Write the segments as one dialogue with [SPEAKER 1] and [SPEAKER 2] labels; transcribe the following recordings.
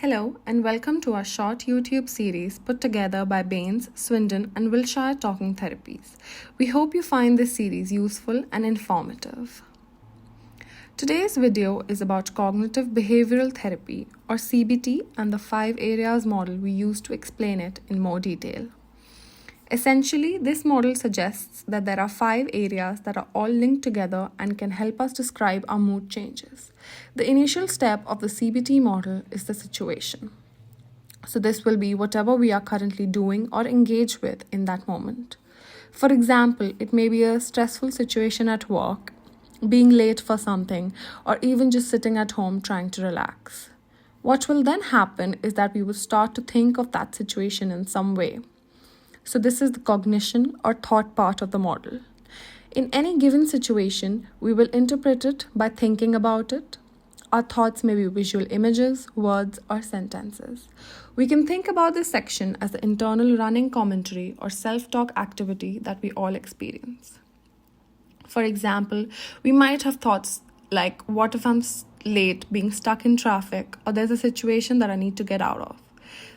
[SPEAKER 1] Hello and welcome to our short YouTube series put together by Baines, Swindon and Wilshire Talking Therapies. We hope you find this series useful and informative. Today's video is about cognitive behavioral therapy or CBT and the 5 areas model we use to explain it in more detail. Essentially, this model suggests that there are 5 areas that are all linked together and can help us describe our mood changes. The initial step of the CBT model is the situation. So this will be whatever we are currently doing or engaged with in that moment. For example, it may be a stressful situation at work, being late for something, or even just sitting at home trying to relax. What will then happen is that we will start to think of that situation in some way. So this is the cognition or thought part of the model. In any given situation, we will interpret it by thinking about it. Our thoughts may be visual images, words, or sentences. We can think about this section as the internal running commentary or self-talk activity that we all experience. For example, we might have thoughts like, what if I'm late, being stuck in traffic, or there's a situation that I need to get out of.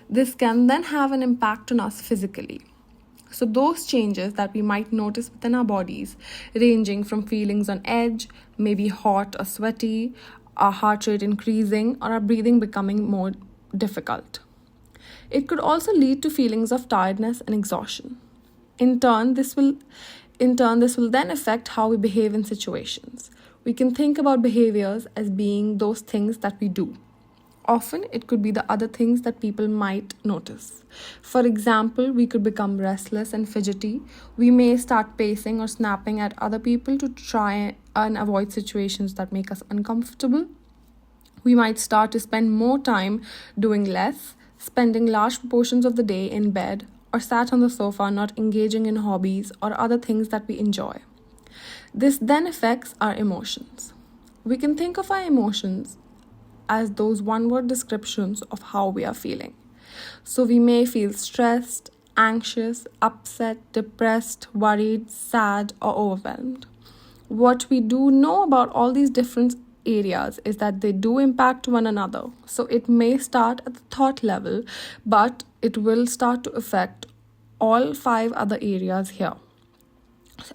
[SPEAKER 1] This can then have an impact on us physically. So those changes that we might notice within our bodies, ranging from feelings on edge, maybe hot or sweaty, our heart rate increasing, or our breathing becoming more difficult. It could also lead to feelings of tiredness and exhaustion. In turn, this will then affect how we behave in situations. We can think about behaviors as being those things that we do. Often, it could be the other things that people might notice. For example, we could become restless and fidgety. We may start pacing or snapping at other people to try and avoid situations that make us uncomfortable. We might start to spend more time doing less, spending large proportions of the day in bed, or sat on the sofa not engaging in hobbies or other things that we enjoy. This then affects our emotions. We can think of our emotions as those one-word descriptions of how we are feeling. So we may feel stressed, anxious, upset, depressed, worried, sad, or overwhelmed. What we do know about all these different areas is that they do impact one another. So it may start at the thought level, but it will start to affect all 5 other areas here.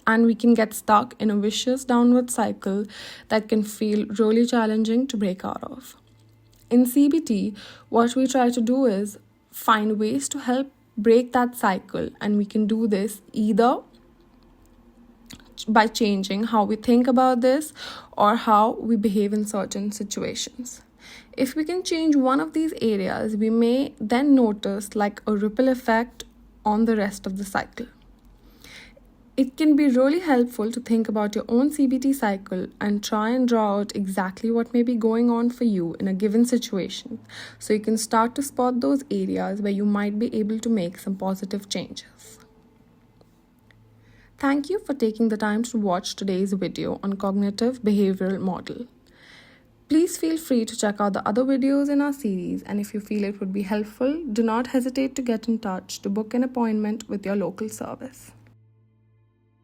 [SPEAKER 1] And we can get stuck in a vicious downward cycle that can feel really challenging to break out of. In CBT, what we try to do is find ways to help break that cycle, and we can do this either by changing how we think about this or how we behave in certain situations. If we can change one of these areas, we may then notice like a ripple effect on the rest of the cycle. It can be really helpful to think about your own CBT cycle and try and draw out exactly what may be going on for you in a given situation, so you can start to spot those areas where you might be able to make some positive changes. Thank you for taking the time to watch today's video on cognitive behavioral model. Please feel free to check out the other videos in our series, and if you feel it would be helpful, do not hesitate to get in touch to book an appointment with your local service.